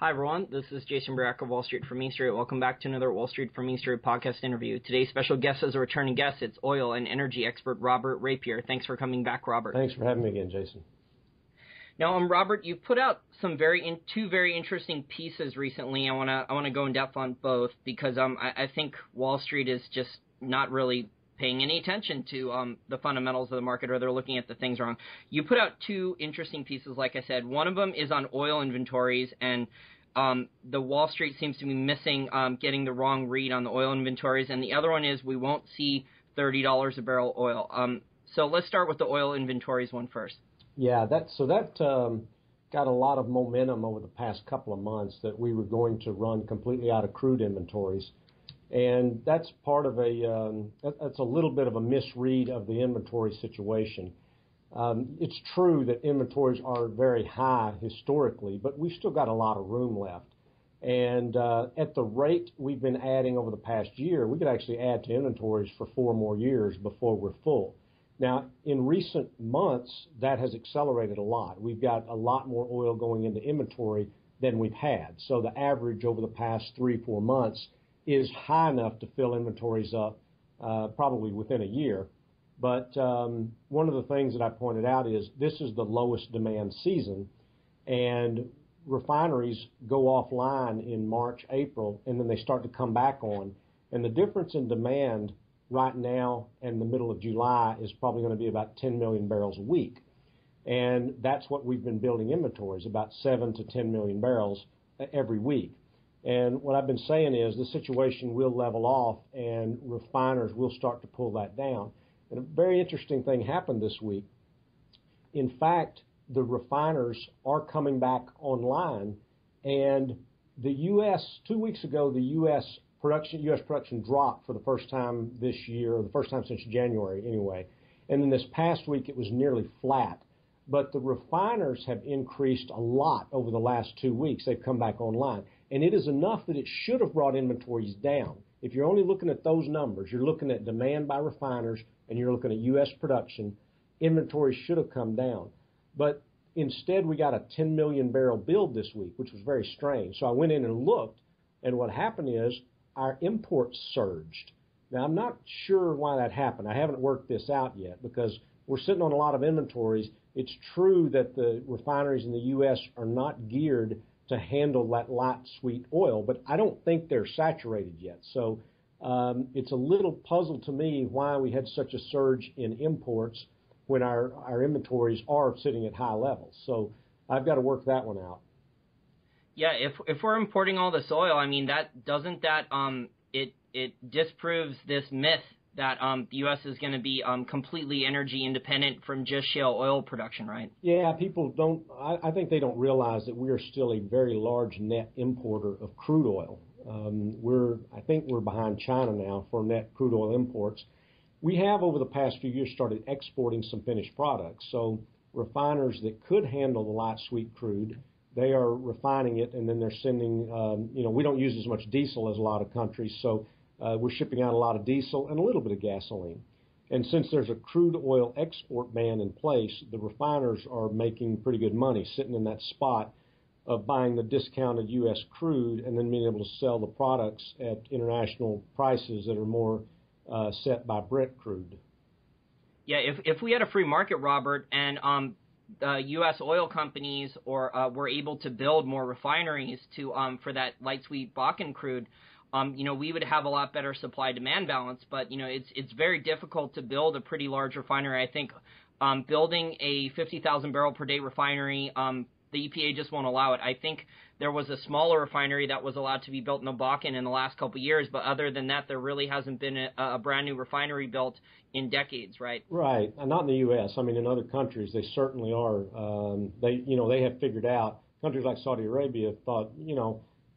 Hi everyone, this is Jason Barack of Wall Street from Main Street. Welcome back to another Wall Street from Main Street podcast interview. Today's special guest is a returning guest. It's oil and energy expert Robert Rapier. Thanks for coming back, Robert. Thanks for having me again, Jason. Now, Robert, you've put out some two very interesting pieces recently. I want to go in depth on both because I think Wall Street is just not really paying any attention to the fundamentals of the market, or they're looking at the things wrong. You put out two interesting pieces, like I said. One of them is on oil inventories, and the Wall Street seems to be missing, getting the wrong read on the oil inventories. And the other one is we won't see $30 a barrel oil. So let's start with the oil inventories one first. Yeah, that got a lot of momentum over the past couple of months that we were going to run completely out of crude inventories. And that's part of that's a little bit of a misread of the inventory situation. It's true that inventories are very high historically, but we've still got a lot of room left. And at the rate we've been adding over the past year, we could actually add to inventories for 4 more years before we're full. Now, in recent months, that has accelerated a lot. We've got a lot more oil going into inventory than we've had. So the average over the past 3-4 months is high enough to fill inventories up probably within a year. But one of the things that I pointed out is this is the lowest demand season, and refineries go offline in March, April, and then they start to come back on. And the difference in demand right now and the middle of July is probably going to be about 10 million barrels a week. And that's what we've been building inventories, about 7 to 10 million barrels every week. And what I've been saying is the situation will level off and refiners will start to pull that down. And a very interesting thing happened this week. In fact, the refiners are coming back online, and the U.S., 2 weeks ago, the U.S. production dropped for the first time this year, or the first time since January anyway. And then this past week it was nearly flat. But the refiners have increased a lot over the last 2 weeks. They've come back online. And it is enough that it should have brought inventories down. If you're only looking at those numbers, you're looking at demand by refiners and you're looking at U.S. production, inventories should have come down. But instead we got a 10 million barrel build this week, which was very strange. So I went in and looked, and what happened is our imports surged. Now, I'm not sure why that happened. I haven't worked this out yet because we're sitting on a lot of inventories. It's true that the refineries in the U.S. are not geared to handle that light sweet oil, but I don't think they're saturated yet. So it's a little puzzle to me why we had such a surge in imports when our inventories are sitting at high levels. So I've got to work that one out. Yeah, if we're importing all this oil, I mean, it disproves this myth that the U.S. is going to be completely energy independent from just shale oil production, right? Yeah, people don't. I think they don't realize that we are still a very large net importer of crude oil. I think we're behind China now for net crude oil imports. We have over the past few years started exporting some finished products. So refiners that could handle the light sweet crude, they are refining it, and then they're sending. We don't use as much diesel as a lot of countries, so we're shipping out a lot of diesel and a little bit of gasoline. And since there's a crude oil export ban in place, the refiners are making pretty good money sitting in that spot of buying the discounted U.S. crude and then being able to sell the products at international prices that are more set by Brent crude. Yeah, if we had a free market, Robert, and the U.S. oil companies were able to build more refineries for that light sweet Bakken crude, we would have a lot better supply-demand balance. But, it's very difficult to build a pretty large refinery. I think building a 50,000 barrel per day refinery, the EPA just won't allow it. I think there was a smaller refinery that was allowed to be built in the Bakken in the last couple of years, but other than that, there really hasn't been a brand new refinery built in decades, right? Right, and not in the U.S. I mean, in other countries, they certainly are. They have figured out. Countries like Saudi Arabia thought,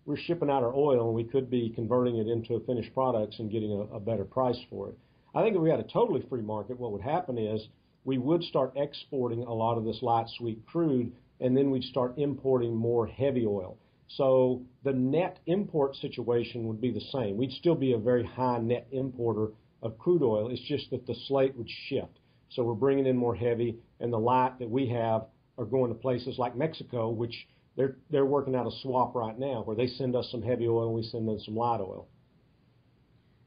we're shipping out our oil and we could be converting it into finished products and getting a better price for it. I think if we had a totally free market, what would happen is we would start exporting a lot of this light sweet crude, and then we'd start importing more heavy oil. So the net import situation would be the same. We'd still be a very high net importer of crude oil. It's just that the slate would shift. So we're bringing in more heavy, and the light that we have are going to places like Mexico, which they're working out a swap right now where they send us some heavy oil and we send them some light oil.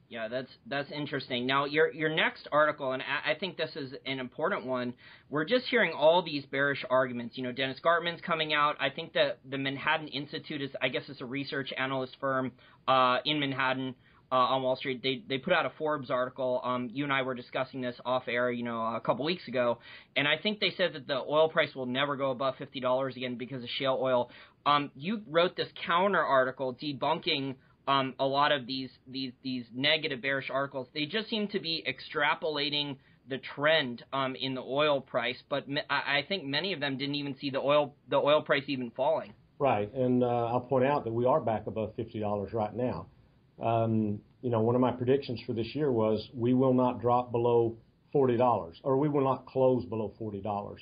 Yeah, that's interesting. Now, your next article, and I think this is an important one. We're just hearing all these bearish arguments. You know, Dennis Gartman's coming out. I think that the Manhattan Institute is, I guess, it's a research analyst firm in Manhattan on Wall Street. They put out a Forbes article. You and I were discussing this off air, you know, a couple weeks ago, and I think they said that the oil price will never go above $50 again because of shale oil. You wrote this counter article debunking a lot of these negative bearish articles. They just seem to be extrapolating the trend in the oil price, but I think many of them didn't even see the oil price even falling. Right, and I'll point out that we are back above $50 right now. You know, one of my predictions for this year was we will not drop below $40, or we will not close below $40.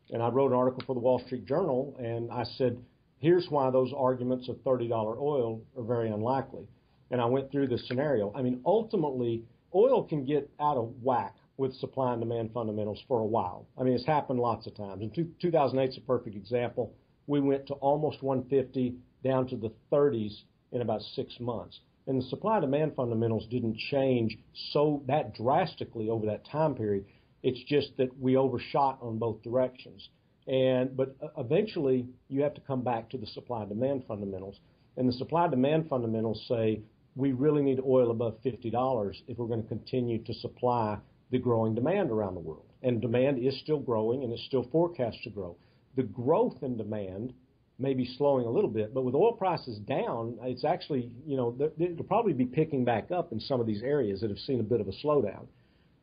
And I wrote an article for the Wall Street Journal, and I said, here's why those arguments of $30 oil are very unlikely. And I went through the scenario. I mean, ultimately, oil can get out of whack with supply and demand fundamentals for a while. I mean, it's happened lots of times. And 2008 is a perfect example. We went to almost 150 down to the 30s in about 6 months. And the supply-demand fundamentals didn't change so that drastically over that time period. It's just that we overshot on both directions. But eventually, you have to come back to the supply-demand fundamentals. And the supply-demand fundamentals say we really need oil above $50 if we're going to continue to supply the growing demand around the world. And demand is still growing, and it's still forecast to grow. The growth in demand may be slowing a little bit, but with oil prices down, it's actually, you know, it'll probably be picking back up in some of these areas that have seen a bit of a slowdown.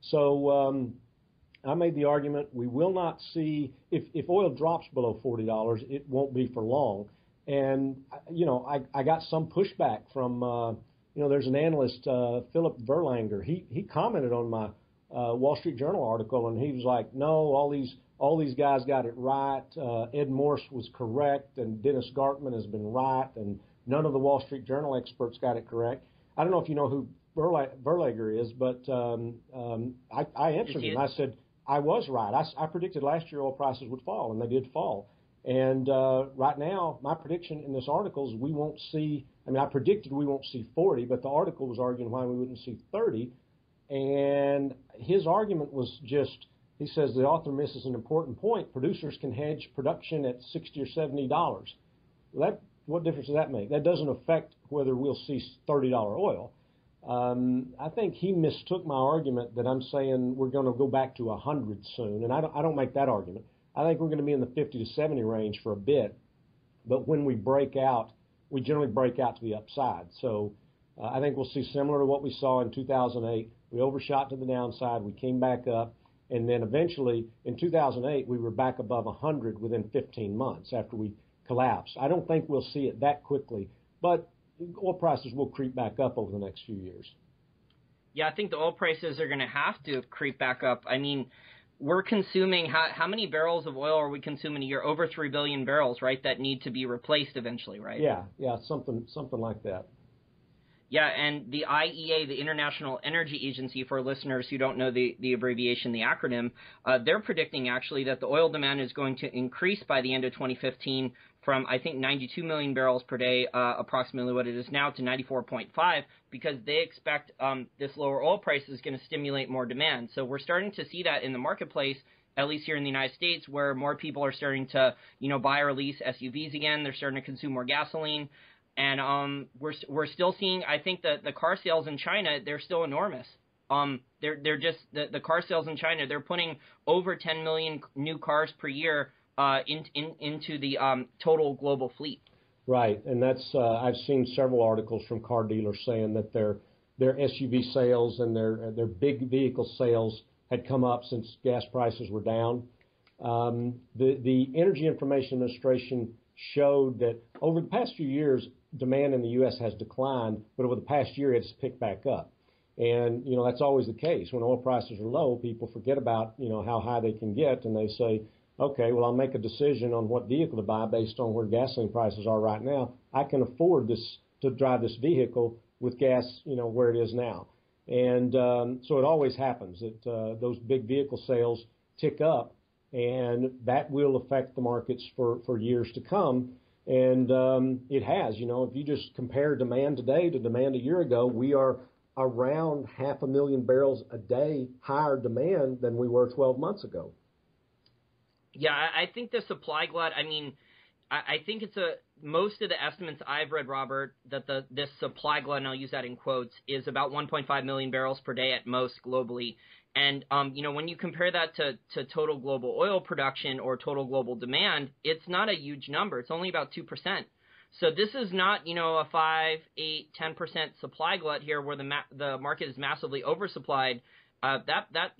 So I made the argument we will not see, if oil drops below $40, it won't be for long. And, you know, I got some pushback from, you know, there's an analyst, Philip Verlanger. He commented on my Wall Street Journal article, and he was like, no, all these guys got it right. Ed Morse was correct, and Dennis Gartman has been right, and none of the Wall Street Journal experts got it correct. I don't know if you know who Verlager is, but I answered him. I said, I was right. I predicted last year oil prices would fall, and they did fall. And right now, my prediction in this article is we won't see, I mean, I predicted we won't see 40, but the article was arguing why we wouldn't see 30. And his argument was just, he says the author misses an important point. Producers can hedge production at $60 or $70. What difference does that make? That doesn't affect whether we'll see $30 oil. I think he mistook my argument that I'm saying we're going to go back to 100 soon, and I don't make that argument. I think we're going to be in the 50 to 70 range for a bit, but when we break out, we generally break out to the upside. So I think we'll see similar to what we saw in 2008. We overshot to the downside, we came back up, and then eventually in 2008 we were back above 100 within 15 months after we collapsed. I don't think we'll see it that quickly, but oil prices will creep back up over the next few years. Yeah, I think the oil prices are going to have to creep back up. I mean, we're consuming, how many barrels of oil are we consuming a year? Over 3 billion barrels, right, that need to be replaced eventually, right? Yeah, something like that. Yeah, and the IEA, the International Energy Agency, for listeners who don't know the abbreviation, the acronym, they're predicting actually that the oil demand is going to increase by the end of 2015 from, I think, 92 million barrels per day, approximately what it is now, to 94.5, because they expect this lower oil price is going to stimulate more demand. So we're starting to see that in the marketplace, at least here in the United States, where more people are starting to, buy or lease SUVs again. They're starting to consume more gasoline. And we're still seeing, I think, the car sales in China, they're still enormous. They're just the car sales in China, they're putting over 10 million new cars per year into the total global fleet. Right, and that's I've seen several articles from car dealers saying that their SUV sales and their big vehicle sales had come up since gas prices were down. The Energy Information Administration showed that over the past few years, demand in the U.S. has declined, but over the past year, it's picked back up. And, that's always the case. When oil prices are low, people forget about, how high they can get, and they say, okay, well, I'll make a decision on what vehicle to buy based on where gasoline prices are right now. I can afford to drive this vehicle with gas, where it is now. And so it always happens that those big vehicle sales tick up, and that will affect the markets for years to come. And it has. If you just compare demand today to demand a year ago, we are around 500,000 barrels a day higher demand than we were 12 months ago. Yeah, I think the supply glut, I think most of the estimates I've read, Robert, that this supply glut, and I'll use that in quotes, is about 1.5 million barrels per day at most globally. And, when you compare that to total global oil production or total global demand, it's not a huge number. It's only about 2%. So this is not, a 5, 8, 10% supply glut here where the market is massively oversupplied. That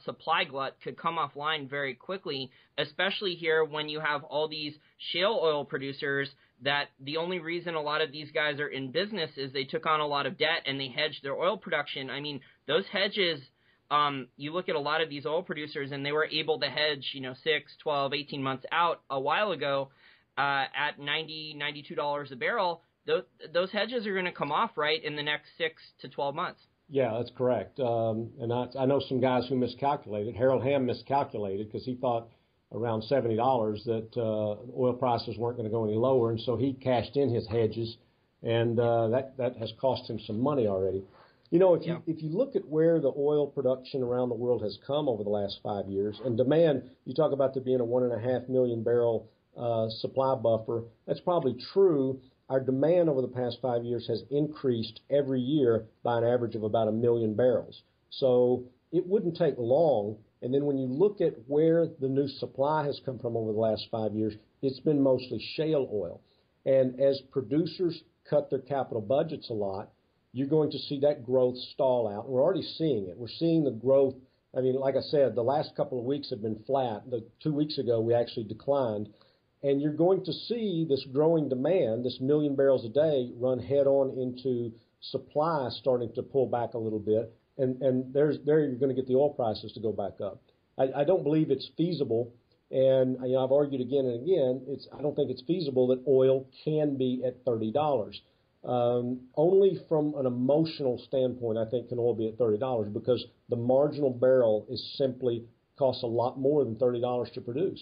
supply glut could come offline very quickly, especially here when you have all these shale oil producers that the only reason a lot of these guys are in business is they took on a lot of debt and they hedged their oil production. Those hedges, you look at a lot of these oil producers and they were able to hedge, 6, 12, 18 months out a while ago at $90, $92 a barrel. Those hedges are going to come off, right, in the next 6 to 12 months. Yeah, that's correct. And I know some guys who miscalculated. Harold Hamm miscalculated because he thought around $70 that oil prices weren't going to go any lower, and so he cashed in his hedges, and that has cost him some money already. If you look at where the oil production around the world has come over the last 5 years, and demand, you talk about there being a 1.5 million barrel supply buffer. That's probably true. Our demand over the past 5 years has increased every year by an average of about 1 million barrels. So it wouldn't take long. And then when you look at where the new supply has come from over the last 5 years, it's been mostly shale oil. And as producers cut their capital budgets a lot, you're going to see that growth stall out. We're already seeing it. We're seeing the growth. Like I said, the last couple of weeks have been flat. 2 weeks ago, we actually declined. And you're going to see this growing demand, this 1 million barrels a day, run head on into supply starting to pull back a little bit. And there you're going to get the oil prices to go back up. I don't believe it's feasible. And I've argued again and again, I don't think it's feasible that oil can be at $30. Only from an emotional standpoint, I think, can oil be at $30 because the marginal barrel costs a lot more than $30 to produce.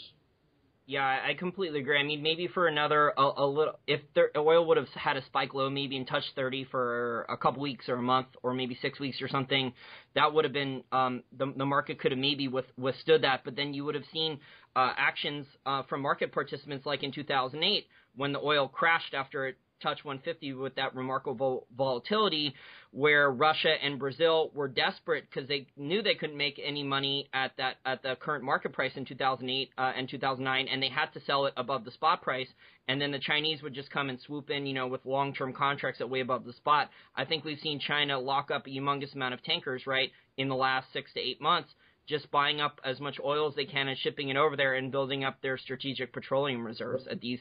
Yeah, I completely agree. Maybe for another a little, if oil would have had a spike low, maybe and touched 30 for a couple weeks or a month or maybe 6 weeks or something, that would have been the market could have maybe withstood that. But then you would have seen actions from market participants like in 2008 when the oil crashed after it touched 150 with that remarkable volatility, where Russia and Brazil were desperate because they knew they couldn't make any money at the current market price in 2008 and 2009, and they had to sell it above the spot price. And then the Chinese would just come and swoop in, with long-term contracts at way above the spot. I think we've seen China lock up a humongous amount of tankers, right, in the last 6 to 8 months, just buying up as much oil as they can and shipping it over there and building up their strategic petroleum reserves at these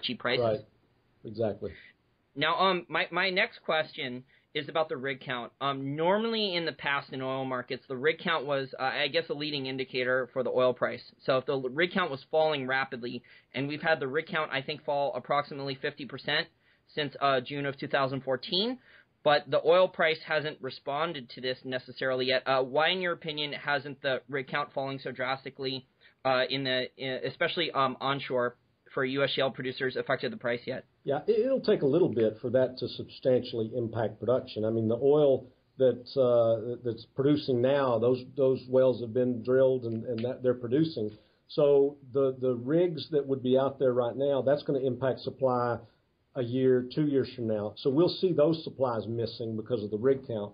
cheap prices. Right. Exactly. Now, my next question is about the rig count. Normally in the past in oil markets, the rig count was, I guess, a leading indicator for the oil price. So if the rig count was falling rapidly, and we've had the rig count, I think, fall approximately 50% since June of 2014, but the oil price hasn't responded to this necessarily yet. Why, in your opinion, hasn't the rig count falling so drastically, especially onshore, for U.S. shale producers affected the price yet? Yeah, it'll take a little bit for that to substantially impact production. The oil that's producing now, those wells have been drilled and that they're producing. So the rigs that would be out there right now, that's going to impact supply a year, 2 years from now. So we'll see those supplies missing because of the rig count.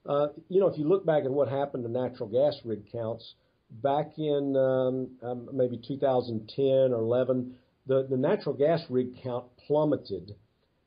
If you look back at what happened to natural gas rig counts back in maybe 2010 or 11, the natural gas rig count plummeted,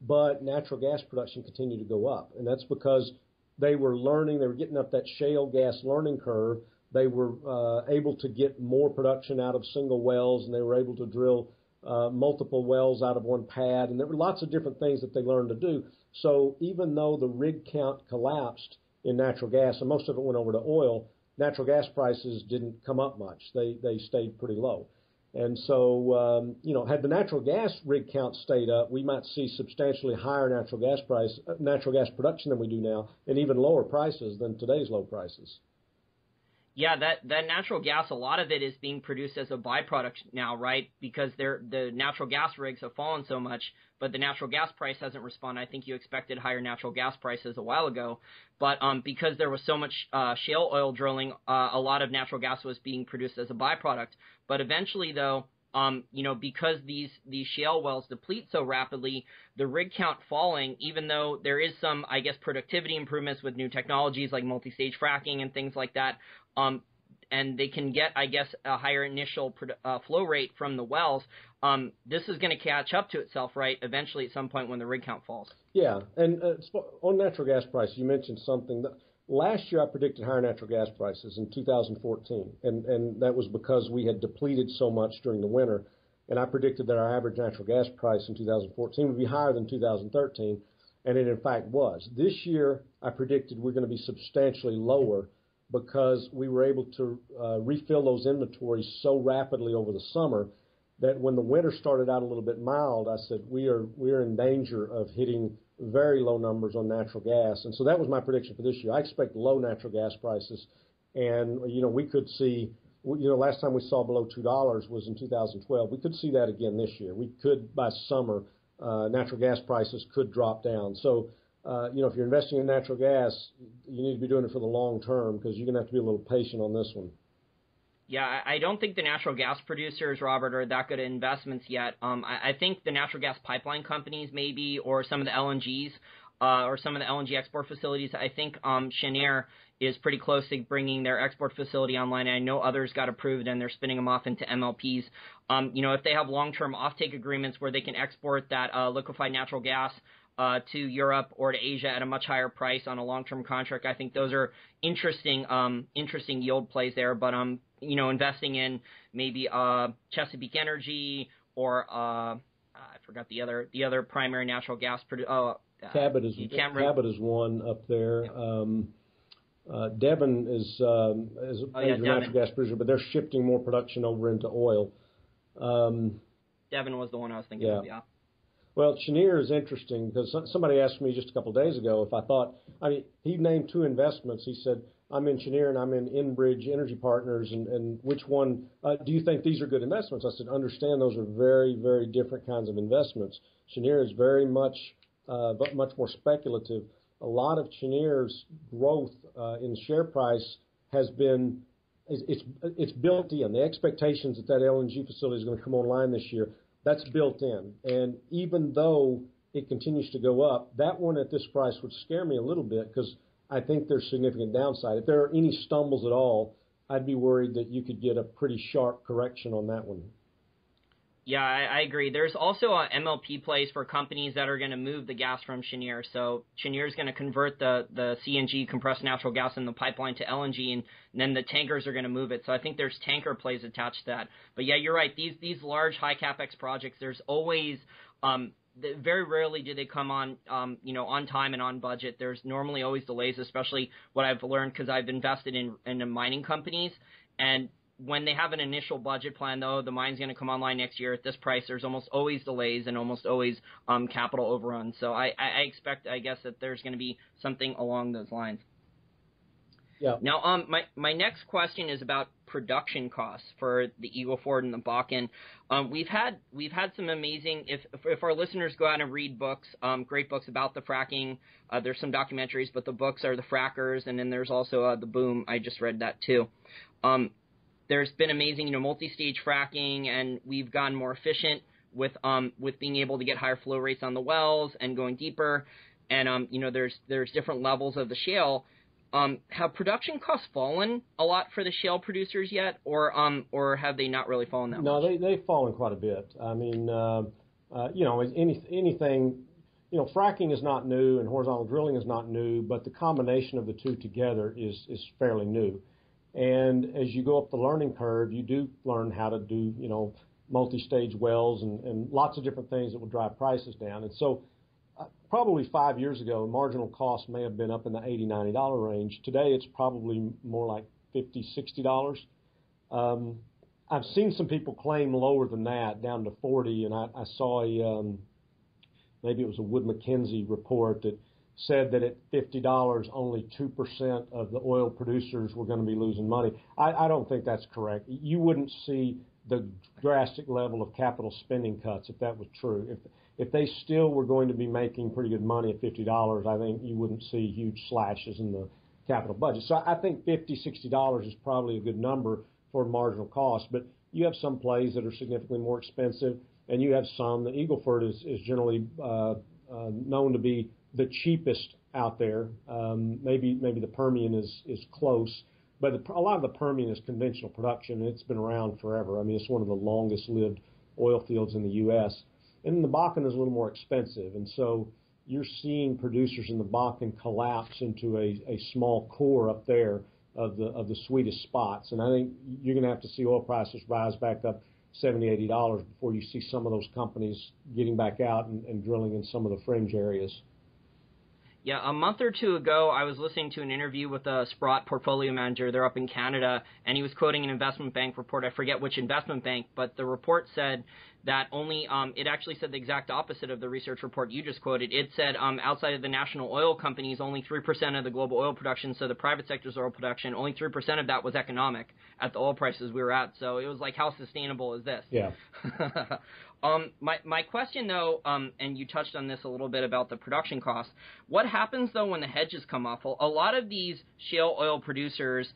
but natural gas production continued to go up. And that's because they were learning, they were getting up that shale gas learning curve. They were able to get more production out of single wells, and they were able to drill multiple wells out of one pad. And there were lots of different things that they learned to do. So even though the rig count collapsed in natural gas, and most of it went over to oil, natural gas prices didn't come up much. They stayed pretty low. And so, had the natural gas rig count stayed up, we might see substantially higher natural gas production than we do now, and even lower prices than today's low prices. Yeah, that natural gas, a lot of it is being produced as a byproduct now, right? Because the natural gas rigs have fallen so much, but the natural gas price hasn't responded. I think you expected higher natural gas prices a while ago, but because there was so much shale oil drilling, a lot of natural gas was being produced as a byproduct. But eventually, though, because these shale wells deplete so rapidly, the rig count falling, even though there is some, I guess, productivity improvements with new technologies like multi-stage fracking and things like that, and they can get, I guess, a higher initial flow rate from the wells, this is going to catch up to itself, right, eventually at some point when the rig count falls. Yeah, and on natural gas price, you mentioned something. Last year I predicted higher natural gas prices in 2014, and that was because we had depleted so much during the winter, and I predicted that our average natural gas price in 2014 would be higher than 2013, and it in fact was. This year I predicted we're going to be substantially lower because we were able to refill those inventories so rapidly over the summer that when the winter started out a little bit mild, I said we are in danger of hitting very low numbers on natural gas. And so that was my prediction for this year. I expect low natural gas prices. And, we could see, last time we saw below $2 was in 2012. We could see that again this year. We could, by summer, natural gas prices could drop down. So, if you're investing in natural gas, you need to be doing it for the long term because you're going to have to be a little patient on this one. Yeah, I don't think the natural gas producers, Robert, are that good at investments yet. I think the natural gas pipeline companies maybe, or some of the LNGs, or some of the LNG export facilities. I think Cheniere is pretty close to bringing their export facility online. I know others got approved and they're spinning them off into MLPs. If they have long-term offtake agreements where they can export that liquefied natural gas to Europe or to Asia at a much higher price on a long-term contract, I think those are interesting yield plays there. But investing in maybe Chesapeake Energy or I forgot the other primary natural gas producer. Cabot is one up there. Yeah. Devon is a major natural gas producer, but they're shifting more production over into oil. Devon was the one I was thinking of, yeah. Well, Cheniere is interesting because somebody asked me just a couple of days ago if I thought, he named two investments. He said, I'm in Cheniere and I'm in Enbridge Energy Partners, and which one, do you think these are good investments? I said, understand those are very, very different kinds of investments. Cheniere is very much more speculative. A lot of Cheniere's growth in share price has been, it's built in. The expectations that LNG facility is going to come online this year, that's built in. And even though it continues to go up, that one at this price would scare me a little bit because I think there's significant downside. If there are any stumbles at all, I'd be worried that you could get a pretty sharp correction on that one. Yeah, I agree. There's also a MLP place for companies that are going to move the gas from Cheniere. So Cheniere is going to convert the CNG, compressed natural gas, in the pipeline to LNG, and then the tankers are going to move it. So I think there's tanker plays attached to that. But yeah, you're right. These large high capex projects, there's always very rarely do they come on on time and on budget. There's normally always delays, especially what I've learned because I've invested in mining companies. And when they have an initial budget plan, though, the mine's going to come online next year at this price, there's almost always delays and almost always capital overruns. So I expect, I guess, that there's going to be something along those lines. Yeah. Now, my next question is about production costs for the Eagle Ford and the Bakken. We've had some amazing. If our listeners go out and read books, great books about the fracking. There's some documentaries, but the books are The Frackers, and then there's also The Boom. I just read that too. There's been amazing, multi-stage fracking, and we've gotten more efficient with being able to get higher flow rates on the wells and going deeper. And there's different levels of the shale. Have production costs fallen a lot for the shale producers yet, or have they not really fallen that much? No, they've fallen quite a bit. I mean, anything, fracking is not new and horizontal drilling is not new, but the combination of the two together is fairly new. And as you go up the learning curve, you do learn how to do, multi-stage wells and lots of different things that will drive prices down. And so probably 5 years ago, marginal cost may have been up in the $80, $90 range. Today, it's probably more like $50, $60. I've seen some people claim lower than that, down to 40, and I saw maybe it was a Wood Mackenzie report that said that at $50, only 2% of the oil producers were going to be losing money. I don't think that's correct. You wouldn't see the drastic level of capital spending cuts if that was true. If they still were going to be making pretty good money at $50, I think you wouldn't see huge slashes in the capital budget. So I think $50, $60 is probably a good number for marginal cost. But you have some plays that are significantly more expensive, and you have some. The Eagle Ford is generally known to be the cheapest out there. Maybe the Permian is close, but a lot of the Permian is conventional production, and it's been around forever. I mean, it's one of the longest-lived oil fields in the U.S. And the Bakken is a little more expensive, and so you're seeing producers in the Bakken collapse into a small core up there of the sweetest spots. And I think you're going to have to see oil prices rise back up $70, $80 before you see some of those companies getting back out and drilling in some of the fringe areas. Yeah, a month or two ago, I was listening to an interview with a Sprott portfolio manager. They're up in Canada, and he was quoting an investment bank report. I forget which investment bank, but the report said that only it actually said the exact opposite of the research report you just quoted. It said outside of the national oil companies, only 3% of the global oil production, so the private sector's oil production, only 3% of that was economic at the oil prices we were at. So it was like, how sustainable is this? Yeah. My question, though, and you touched on this a little bit about the production costs, what happens, though, when the hedges come off? A lot of these shale oil producers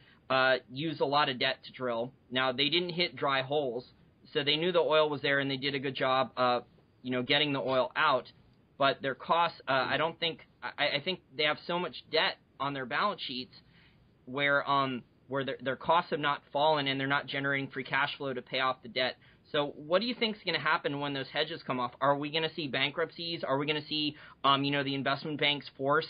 use a lot of debt to drill. Now, they didn't hit dry holes, so they knew the oil was there, and they did a good job getting the oil out. But their costs, I think they have so much debt on their balance sheets where their costs have not fallen and they're not generating free cash flow to pay off the debt. So what do you think is going to happen when those hedges come off? Are we going to see bankruptcies? Are we going to see, the investment banks force,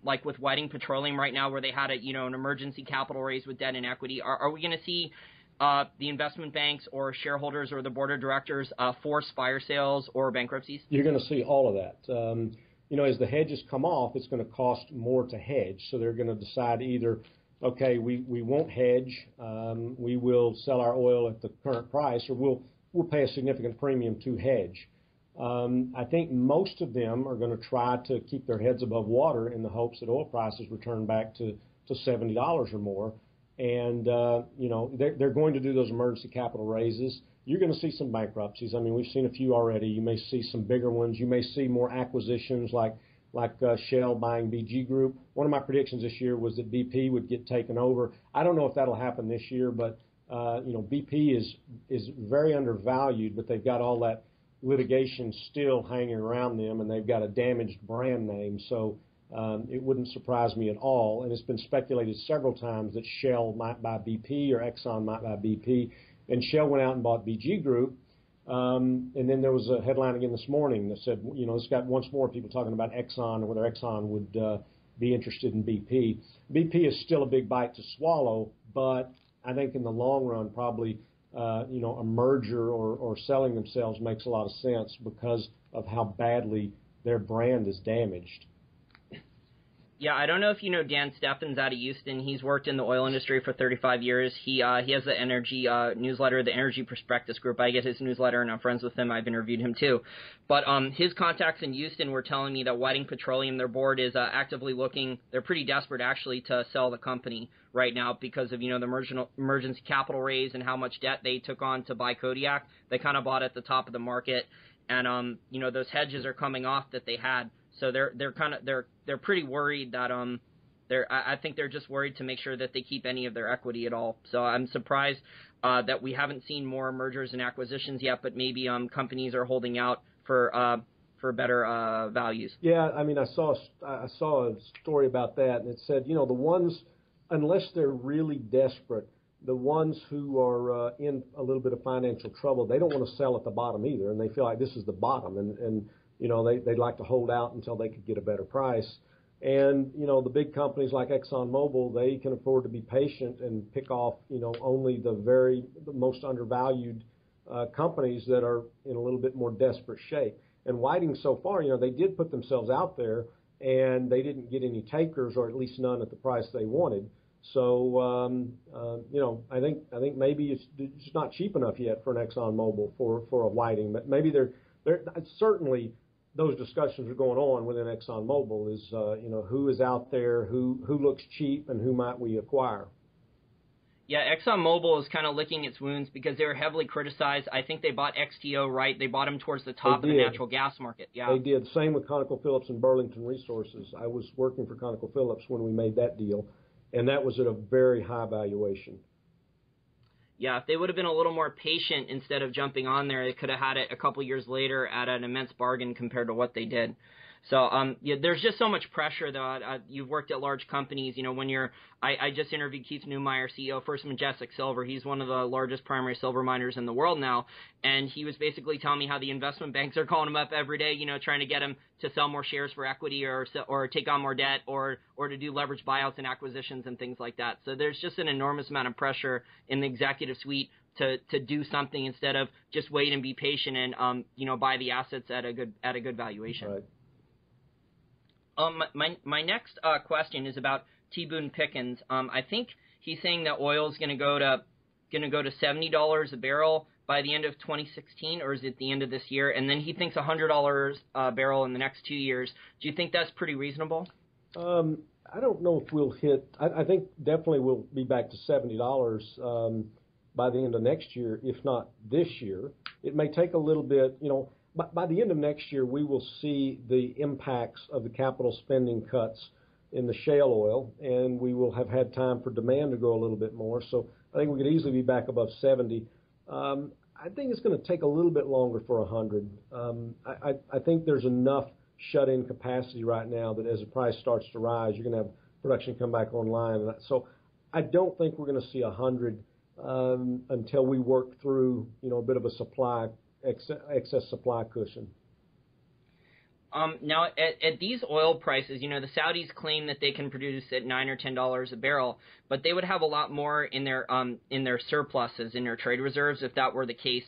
like with Whiting Petroleum right now, where they had an emergency capital raise with debt and equity? Are we going to see the investment banks or shareholders or the board of directors force fire sales or bankruptcies? You're going to see all of that. As the hedges come off, it's going to cost more to hedge. So they're going to decide either, okay, we won't hedge, we will sell our oil at the current price, or we'll pay a significant premium to hedge. I think most of them are going to try to keep their heads above water in the hopes that oil prices return back to $70 or more. And, they're going to do those emergency capital raises. You're going to see some bankruptcies. I mean, we've seen a few already. You may see some bigger ones. You may see more acquisitions like Shale buying BG Group. One of my predictions this year was that BP would get taken over. I don't know if that'll happen this year, but, BP is very undervalued, but they've got all that litigation still hanging around them, and they've got a damaged brand name. So it wouldn't surprise me at all. And it's been speculated several times that Shell might buy BP or Exxon might buy BP. And Shell went out and bought BG Group. And then there was a headline again this morning that said, it's got once more people talking about Exxon and whether Exxon would be interested in BP. BP is still a big bite to swallow, but I think in the long run, probably, a merger or selling themselves makes a lot of sense because of how badly their brand is damaged. Yeah, I don't know if you know Dan Steffens out of Houston. He's worked in the oil industry for 35 years. He has the energy newsletter, the Energy Prospectus Group. I get his newsletter, and I'm friends with him. I've interviewed him, too. But his contacts in Houston were telling me that Whiting Petroleum, their board, is actively looking. They're pretty desperate, actually, to sell the company right now because of, the emergency capital raise and how much debt they took on to buy Kodiak. They kind of bought at the top of the market. And, those hedges are coming off that they had. So they're pretty worried that I think they're just worried to make sure that they keep any of their equity at all. So I'm surprised that we haven't seen more mergers and acquisitions yet, but maybe companies are holding out for better values. Yeah, I mean, I saw a story about that, and it said, the ones, unless they're really desperate, the ones who are in a little bit of financial trouble, they don't want to sell at the bottom either, and they feel like this is the bottom, and they'd like to hold out until they could get a better price. And, the big companies like ExxonMobil, they can afford to be patient and pick off, only the most undervalued companies that are in a little bit more desperate shape. And Whiting, so far, they did put themselves out there, and they didn't get any takers, or at least none at the price they wanted. So, I think maybe it's not cheap enough yet for an ExxonMobil for a Whiting, but maybe they're certainly those discussions are going on within ExxonMobil is, who is out there, who looks cheap, and who might we acquire. Yeah, ExxonMobil is kind of licking its wounds because they were heavily criticized. I think they bought XTO, right? They bought them towards the top of the natural gas market. Yeah, they did. Same with ConocoPhillips and Burlington Resources. I was working for ConocoPhillips when we made that deal, and that was at a very high valuation. Yeah, if they would have been a little more patient instead of jumping on there, they could have had it a couple years later at an immense bargain compared to what they did. So, there's just so much pressure, though. You've worked at large companies. I just interviewed Keith Neumeyer, CEO of First Majestic Silver. He's one of the largest primary silver miners in the world now. And he was basically telling me how the investment banks are calling him up every day, trying to get him to sell more shares for equity or take on more debt or to do leverage buyouts and acquisitions and things like that. So there's just an enormous amount of pressure in the executive suite to do something instead of just wait and be patient and, buy the assets at a good valuation. Right. My next question is about T. Boone Pickens. I think he's saying that oil is going to go to $70 a barrel by the end of 2016, or is it the end of this year? And then he thinks $100 a barrel in the next 2 years. Do you think that's pretty reasonable? I don't know if we'll hit. I think definitely we'll be back to $70 by the end of next year, if not this year. It may take a little bit, By the end of next year, we will see the impacts of the capital spending cuts in the shale oil, and we will have had time for demand to grow a little bit more. So I think we could easily be back above 70. I think it's going to take a little bit longer for 100. I think there's enough shut-in capacity right now that as the price starts to rise, you're going to have production come back online. So I don't think we're going to see 100 until we work through, a bit of a excess supply cushion. Now, at these oil prices, the Saudis claim that they can produce at $9 or $10 a barrel, but they would have a lot more in their surpluses, in their trade reserves, if that were the case.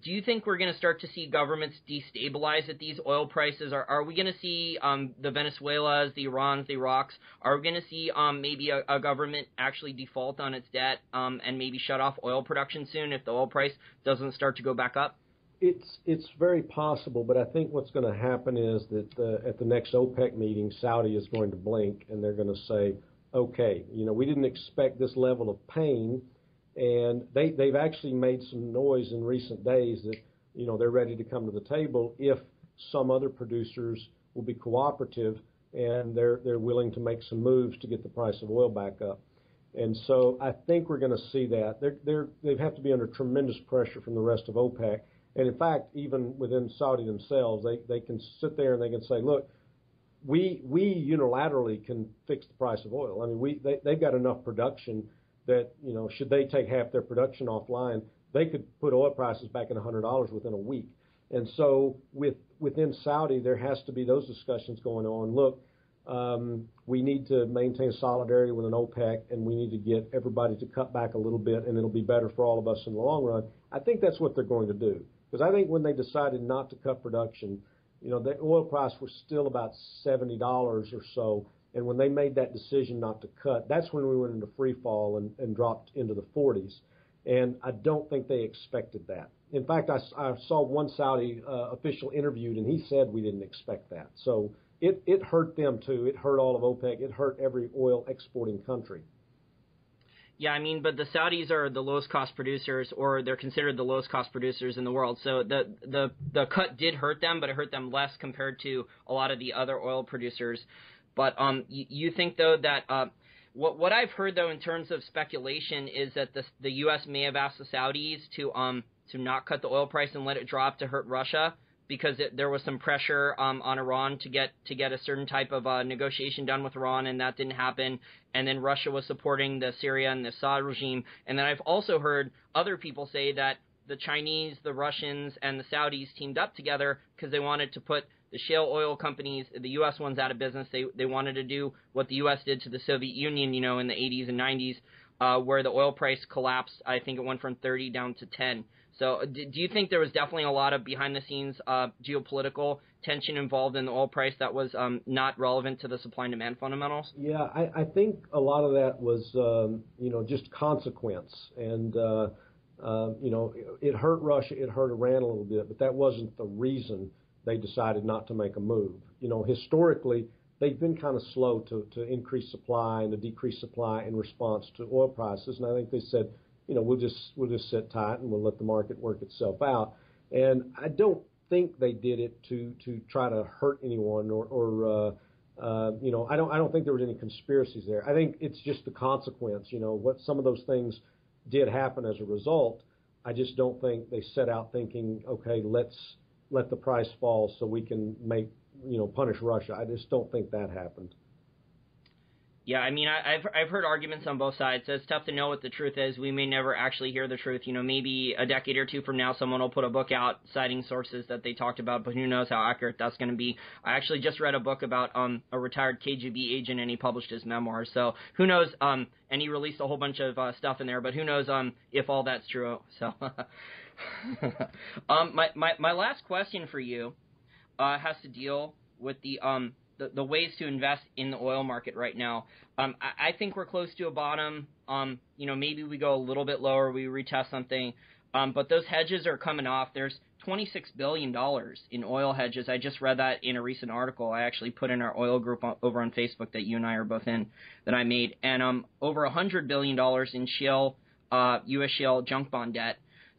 Do you think we're going to start to see governments destabilize at these oil prices? Are we going to see the Venezuelas, the Irans, the Iraqs? Are we going to see maybe a government actually default on its debt and maybe shut off oil production soon if the oil price doesn't start to go back up? It's very possible, but I think what's going to happen is that at the next OPEC meeting, Saudi is going to blink and they're going to say, okay, we didn't expect this level of pain. And they've actually made some noise in recent days that, they're ready to come to the table if some other producers will be cooperative and they're willing to make some moves to get the price of oil back up. And so I think we're going to see that. They have to be under tremendous pressure from the rest of OPEC. And in fact, even within Saudi themselves, they can sit there and they can say, look, we unilaterally can fix the price of oil. I mean, they've got enough production that, should they take half their production offline, they could put oil prices back at $100 within a week. And so within Saudi, there has to be those discussions going on. Look, we need to maintain solidarity with an OPEC, and we need to get everybody to cut back a little bit, and it'll be better for all of us in the long run. I think that's what they're going to do. Because I think when they decided not to cut production, the oil price was still about $70 or so. And when they made that decision not to cut, that's when we went into free fall and dropped into the 40s. And I don't think they expected that. In fact, I saw one Saudi official interviewed, and he said we didn't expect that. So it hurt them, too. It hurt all of OPEC. It hurt every oil exporting country. Yeah, but the Saudis are the lowest cost producers, or they're considered the lowest cost producers in the world. So the cut did hurt them, but it hurt them less compared to a lot of the other oil producers. But you think, though, that what I've heard, though, in terms of speculation is that the U.S. may have asked the Saudis to not cut the oil price and let it drop to hurt Russia because there was some pressure on Iran to get a certain type of negotiation done with Iran, and that didn't happen. And then Russia was supporting the Syria and the Assad regime. And then I've also heard other people say that the Chinese, the Russians, and the Saudis teamed up together because they wanted to put the shale oil companies, the U.S. ones, out of business. They wanted to do what the U.S. did to the Soviet Union, in the 80s and 90s, where the oil price collapsed. I think it went from 30 down to 10. So do you think there was definitely a lot of behind-the-scenes geopolitical tension involved in the oil price that was not relevant to the supply and demand fundamentals? Yeah, I think a lot of that was, just consequence. And, it hurt Russia, it hurt Iran a little bit, but that wasn't the reason they decided not to make a move. Historically, they've been kind of slow to increase supply and to decrease supply in response to oil prices. And I think they said, we'll just sit tight and we'll let the market work itself out. And I don't think they did it to try to hurt anyone or I don't think there was any conspiracies there. I think it's just the consequence. What some of those things did happen as a result. I just don't think they set out thinking, okay, let's let the price fall so we can punish Russia. I just don't think that happened. Yeah, I mean, I've heard arguments on both sides. So it's tough to know what the truth is. We may never actually hear the truth. Maybe a decade or two from now, someone will put a book out citing sources that they talked about, but who knows how accurate that's going to be. I actually just read a book about a retired KGB agent, and he published his memoir. So who knows? And he released a whole bunch of stuff in there, but who knows if all that's true. So my last question for you has to deal with the ways to invest in the oil market right now. I think we're close to a bottom. Maybe we go a little bit lower, we retest something. But those hedges are coming off. There's $26 billion in oil hedges. I just read that in a recent article I actually put in our oil group over on Facebook that you and I are both in, that I made. And over $100 billion in shale, U.S. shale junk bond debt.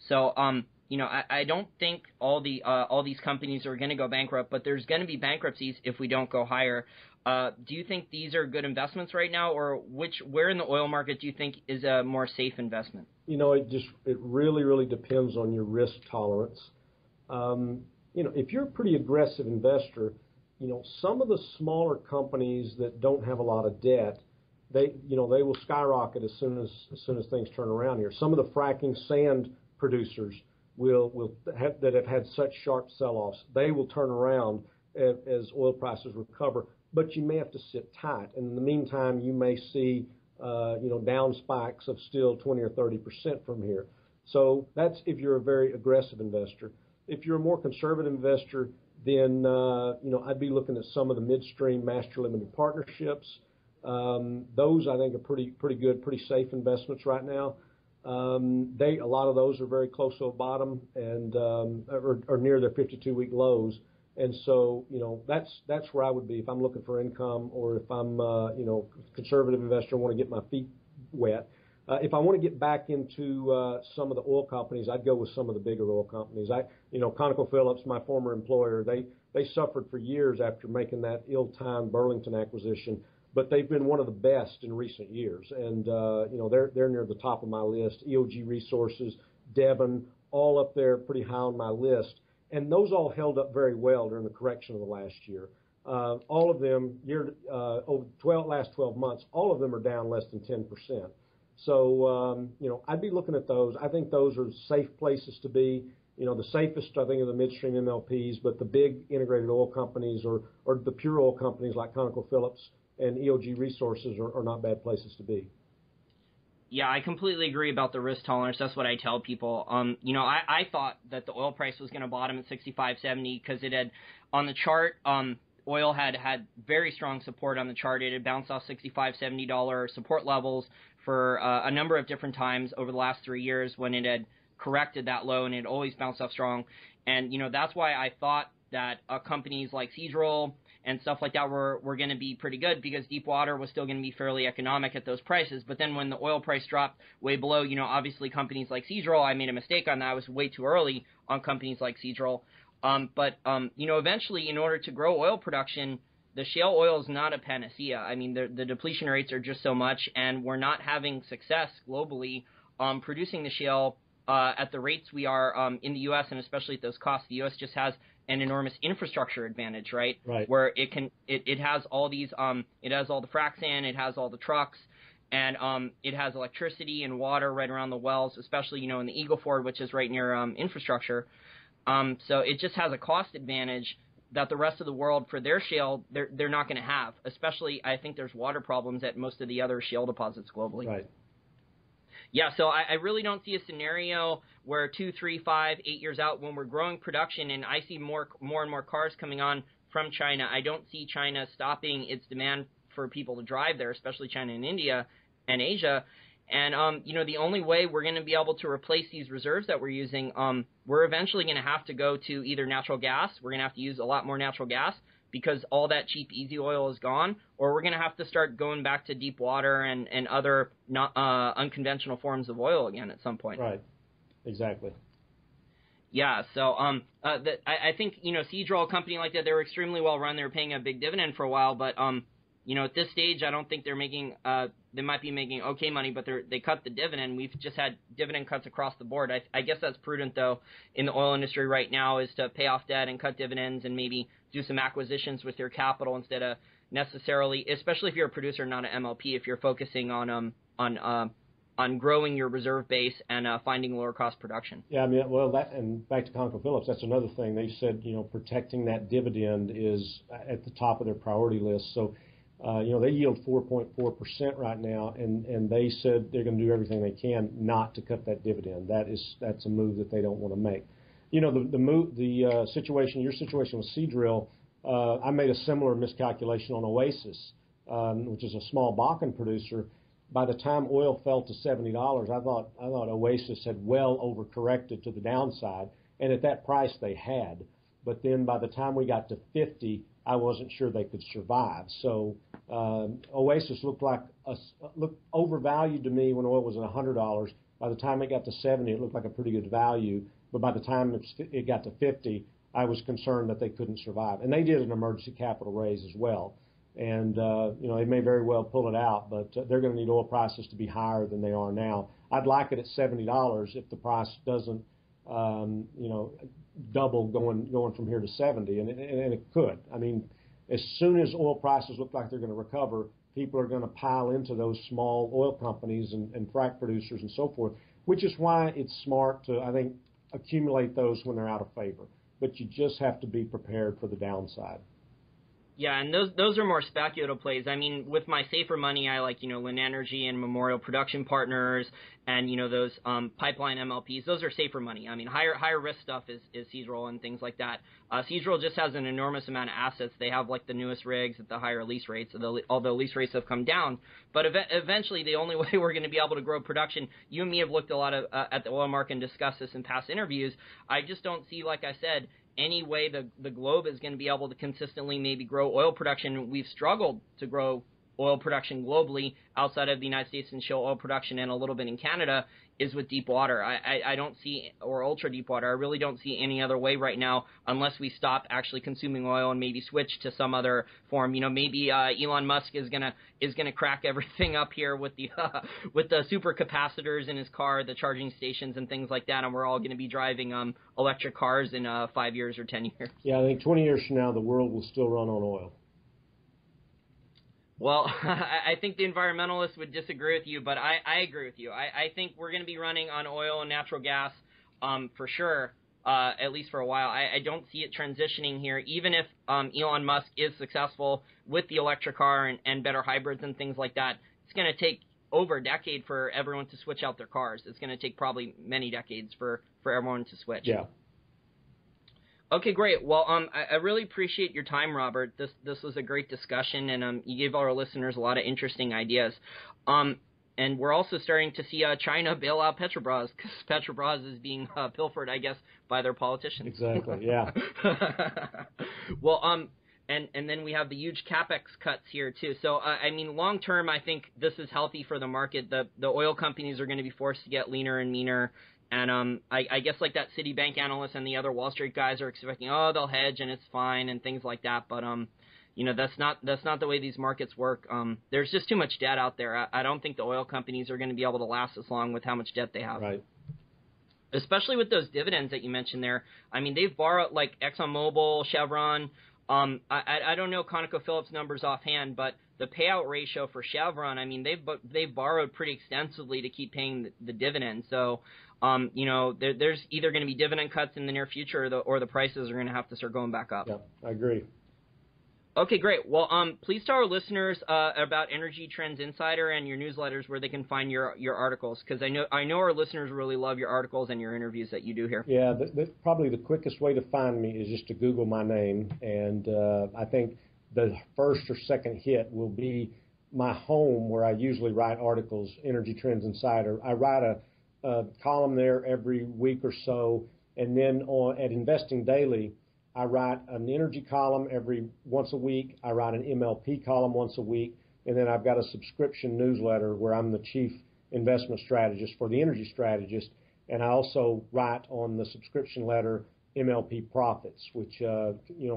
So, I don't think all these companies are going to go bankrupt, but there's going to be bankruptcies if we don't go higher. Do you think these are good investments right now, or where in the oil market do you think is a more safe investment? It really, really depends on your risk tolerance. If you're a pretty aggressive investor, some of the smaller companies that don't have a lot of debt, they will skyrocket as soon as things turn around here. Some of the fracking sand producers that have had such sharp sell-offs, they will turn around as oil prices recover. But you may have to sit tight, and in the meantime, you may see down spikes of still 20 or 30% from here. So that's if you're a very aggressive investor. If you're a more conservative investor, then I'd be looking at some of the midstream master limited partnerships. Those I think are pretty good, pretty safe investments right now. A lot of those are very close to a bottom and are near their 52-week lows, and so that's where I would be if I'm looking for income, or if I'm conservative investor and want to get my feet wet. If I want to get back into some of the oil companies, I'd go with some of the bigger oil companies. ConocoPhillips, my former employer, they suffered for years after making that ill-timed Burlington acquisition. But they've been one of the best in recent years, and they're near the top of my list. EOG Resources, Devon, all up there, pretty high on my list, and those all held up very well during the correction of the last year. All of them, over last 12 months, all of them are down less than 10%. So I'd be looking at those. I think those are safe places to be. The safest, I think, are the midstream MLPs, but the big integrated oil companies or the pure oil companies like ConocoPhillips and EOG Resources are not bad places to be. Yeah, I completely agree about the risk tolerance. That's what I tell people. I thought that the oil price was going to bottom at 65.70 because it had, on the chart, oil had very strong support on the chart. It had bounced off $65, $70 support levels for a number of different times over the last 3 years when it had corrected that low, and it always bounced off strong. And, that's why I thought that companies like Seadrill and stuff like that were going to be pretty good, because deep water was still going to be fairly economic at those prices. But then when the oil price dropped way below, obviously companies like Seadrill, I made a mistake on that. I was way too early on companies like Seadrill. But eventually, in order to grow oil production, the shale oil is not a panacea. I mean, the depletion rates are just so much, and we're not having success globally producing the shale at the rates we are in the U.S., and especially at those costs. The U.S. just has an enormous infrastructure advantage, right? Where it has all these, it has all the frac sand, it has all the trucks, and it has electricity and water right around the wells, especially, in the Eagle Ford, which is right near infrastructure. So it just has a cost advantage that the rest of the world, for their shale, they're not going to have. Especially, I think there's water problems at most of the other shale deposits globally. Right. Yeah, so I really don't see a scenario where 2, 3, 5, 8 years out, when we're growing production and I see more and more cars coming on from China, I don't see China stopping its demand for people to drive there, especially China and India and Asia. And, the only way we're going to be able to replace these reserves that we're using, we're eventually going to have to go to either natural gas. We're going to have to use a lot more natural gas because all that cheap, easy oil is gone, or we're going to have to start going back to deep water and other not, unconventional forms of oil again at some point. Right. Exactly. Yeah, so I think, Seadrill, a company like that, they were extremely well run. They were paying a big dividend for a while, but at this stage, I don't think they're making. They might be making okay money, but they cut the dividend. We've just had dividend cuts across the board. I guess that's prudent though in the oil industry right now is to pay off debt and cut dividends and maybe do some acquisitions with your capital instead of necessarily, especially if you're a producer, not an MLP. If you're focusing on growing your reserve base and finding lower cost production. Yeah, I mean, well, that and back to ConocoPhillips, that's another thing. They said, protecting that dividend is at the top of their priority list. So, they yield 4.4% right now, and they said they're going to do everything they can not to cut that dividend. That's a move that they don't want to make. Your situation with Seadrill, I made a similar miscalculation on Oasis, which is a small Bakken producer. By the time oil fell to $70, I thought Oasis had well overcorrected to the downside, and at that price they had. But then by the time we got to 50, I wasn't sure they could survive. So Oasis looked overvalued to me when oil was at $100. By the time it got to 70, it looked like a pretty good value. But by the time it got to 50, I was concerned that they couldn't survive. And they did an emergency capital raise as well. And, they may very well pull it out, but they're going to need oil prices to be higher than they are now. I'd like it at $70 if the price doesn't, double going from here to 70, and it could. I mean, as soon as oil prices look like they're going to recover, people are going to pile into those small oil companies and frac producers and so forth, which is why it's smart to, I think, accumulate those when they're out of favor. But you just have to be prepared for the downside. Yeah, and those are more speculative plays. I mean, with my safer money, I like, Lin Energy and Memorial Production Partners and, those pipeline MLPs. Those are safer money. I mean, higher risk stuff is Seadrill and things like that. Seadrill just has an enormous amount of assets. They have, like, the newest rigs at the higher lease rates, although lease rates have come down. But eventually, the only way we're going to be able to grow production, you and me have looked a lot at the oil market and discussed this in past interviews. I just don't see, like I said, any way the globe is going to be able to consistently maybe grow oil production. We've struggled to grow oil production globally outside of the United States and shale oil production and a little bit in Canada is with deep water. I don't see, or ultra deep water, I really don't see any other way right now unless we stop actually consuming oil and maybe switch to some other form. Maybe Elon Musk is gonna crack everything up here with the super capacitors in his car, the charging stations and things like that, and we're all going to be driving electric cars in 5 years or 10 years. Yeah, I think 20 years from now the world will still run on oil. Well, I think the environmentalists would disagree with you, but I agree with you. I think we're going to be running on oil and natural gas for sure, at least for a while. I don't see it transitioning here, even if Elon Musk is successful with the electric car and better hybrids and things like that. It's going to take over a decade for everyone to switch out their cars. It's going to take probably many decades for everyone to switch. Yeah. Okay, great. Well, I really appreciate your time, Robert. This was a great discussion, and you gave our listeners a lot of interesting ideas. And we're also starting to see China bail out Petrobras because Petrobras is being pilfered, I guess, by their politicians. Exactly. Yeah. Well, and then we have the huge capex cuts here too. So I mean, long term, I think this is healthy for the market. The oil companies are going to be forced to get leaner and meaner. And I guess like that Citibank analyst and the other Wall Street guys are expecting, they'll hedge and it's fine and things like that. But that's not the way these markets work. There's just too much debt out there. I don't think the oil companies are going to be able to last as long with how much debt they have. Right. Especially with those dividends that you mentioned there. I mean, they've borrowed like ExxonMobil, Chevron. I don't know ConocoPhillips numbers offhand, but the payout ratio for Chevron, I mean, they've borrowed pretty extensively to keep paying the dividend. So, there's either going to be dividend cuts in the near future, or the prices are going to have to start going back up. Yeah, I agree. Okay, great. Well, please tell our listeners about Energy Trends Insider and your newsletters where they can find your articles, because I know our listeners really love your articles and your interviews that you do here. Yeah, probably the quickest way to find me is just to Google my name, and I think the first or second hit will be my home where I usually write articles, Energy Trends Insider. I write a column there every week or so, and then at Investing Daily, I write an energy column once a week. I write an MLP column once a week, and then I've got a subscription newsletter where I'm the chief investment strategist for the Energy Strategist, and I also write on the subscription letter MLP Profits, which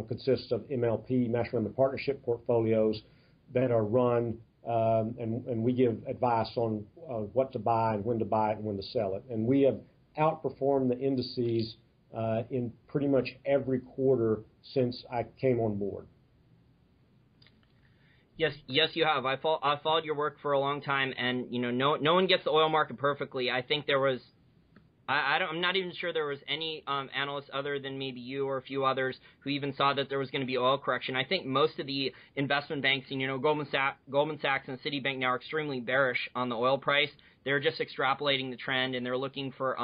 consists of MLP, Master Limited Partnership portfolios that are run, and we give advice on what to buy and when to buy it and when to sell it. And we have outperformed the indices in pretty much every quarter since I came on board. Yes, you have. I followed your work for a long time, and no one gets the oil market perfectly. I think there was. I'm not even sure there was any analysts other than maybe you or a few others who even saw that there was going to be oil correction. I think most of the investment banks, Goldman Sachs and Citibank now are extremely bearish on the oil price. They're just extrapolating the trend, and they're looking for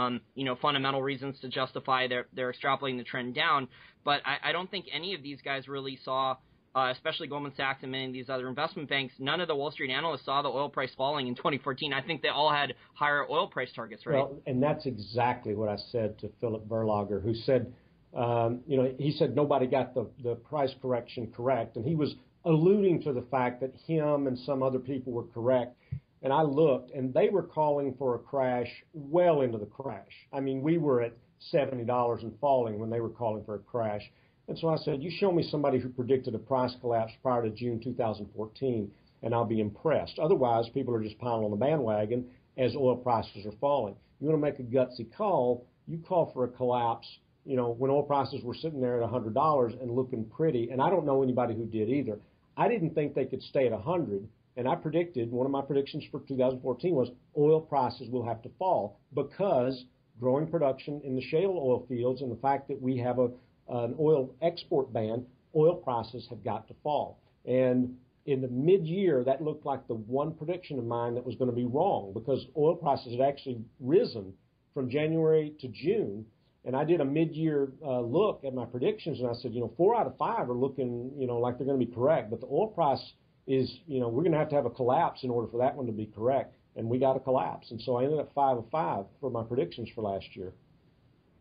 fundamental reasons to justify they're extrapolating the trend down. But I don't think any of these guys really saw. Especially Goldman Sachs and many of these other investment banks, none of the Wall Street analysts saw the oil price falling in 2014. I think they all had higher oil price targets, right? Well, and that's exactly what I said to Philip Verlager, who said, he said nobody got the price correction correct, and he was alluding to the fact that him and some other people were correct. And I looked, and they were calling for a crash well into the crash. I mean, we were at $70 and falling when they were calling for a crash. And so I said, you show me somebody who predicted a price collapse prior to June 2014, and I'll be impressed. Otherwise, people are just piling on the bandwagon as oil prices are falling. You want to make a gutsy call, you call for a collapse, when oil prices were sitting there at $100 and looking pretty. And I don't know anybody who did either. I didn't think they could stay at 100, and I predicted, one of my predictions for 2014 was oil prices will have to fall because growing production in the shale oil fields and the fact that we have an oil export ban, oil prices have got to fall. And in the mid-year, that looked like the one prediction of mine that was going to be wrong because oil prices had actually risen from January to June. And I did a mid-year look at my predictions, and I said, 4 out of 5 are looking, like they're going to be correct. But the oil price is, we're going to have a collapse in order for that one to be correct. And we got a collapse. And so I ended up 5 of 5 for my predictions for last year.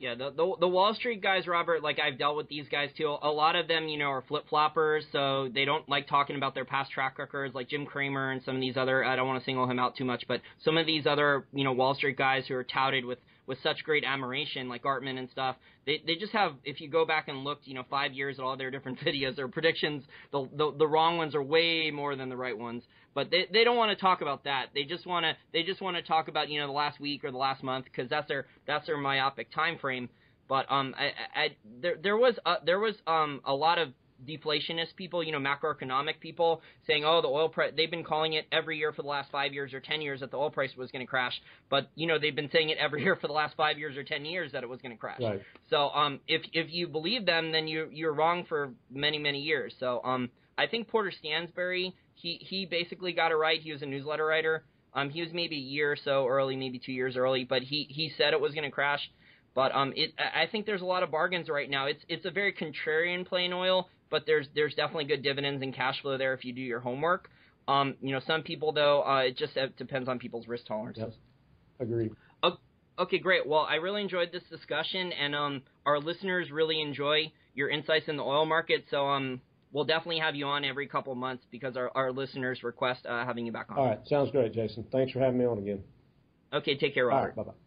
Yeah, the Wall Street guys, Robert, like I've dealt with these guys too. A lot of them, are flip-floppers, so they don't like talking about their past track records, like Jim Cramer and some of these other, I don't want to single him out too much, but some of these other, Wall Street guys who are touted with such great admiration, like Gartman and stuff, they just have, if you go back and look, 5 years at all their different videos, their predictions, the wrong ones are way more than the right ones. But they don't want to talk about that. They just want to talk about the last week or the last month because that's their myopic time frame. But there was a lot of deflationist people, macroeconomic people saying, oh, the oil price, they've been calling it every year for the last 5 years or 10 years that the oil price was going to crash. But, they've been saying it every year for the last 5 years or 10 years that it was going to crash. Right. So if you believe them, then you're wrong for many, many years. So I think Porter Stansberry, he basically got it right. He was a newsletter writer. He was maybe a year or so early, maybe 2 years early, but he said it was going to crash. But I think there's a lot of bargains right now. It's a very contrarian play in oil, but there's definitely good dividends and cash flow there if you do your homework. Some people though, it just depends on people's risk tolerances. Yep. Agreed. Okay, great. Well, I really enjoyed this discussion, and our listeners really enjoy your insights in the oil market. So we'll definitely have you on every couple of months because our listeners request having you back on. All right, sounds great, Jason. Thanks for having me on again. Okay, take care, Robert. All right, bye-bye.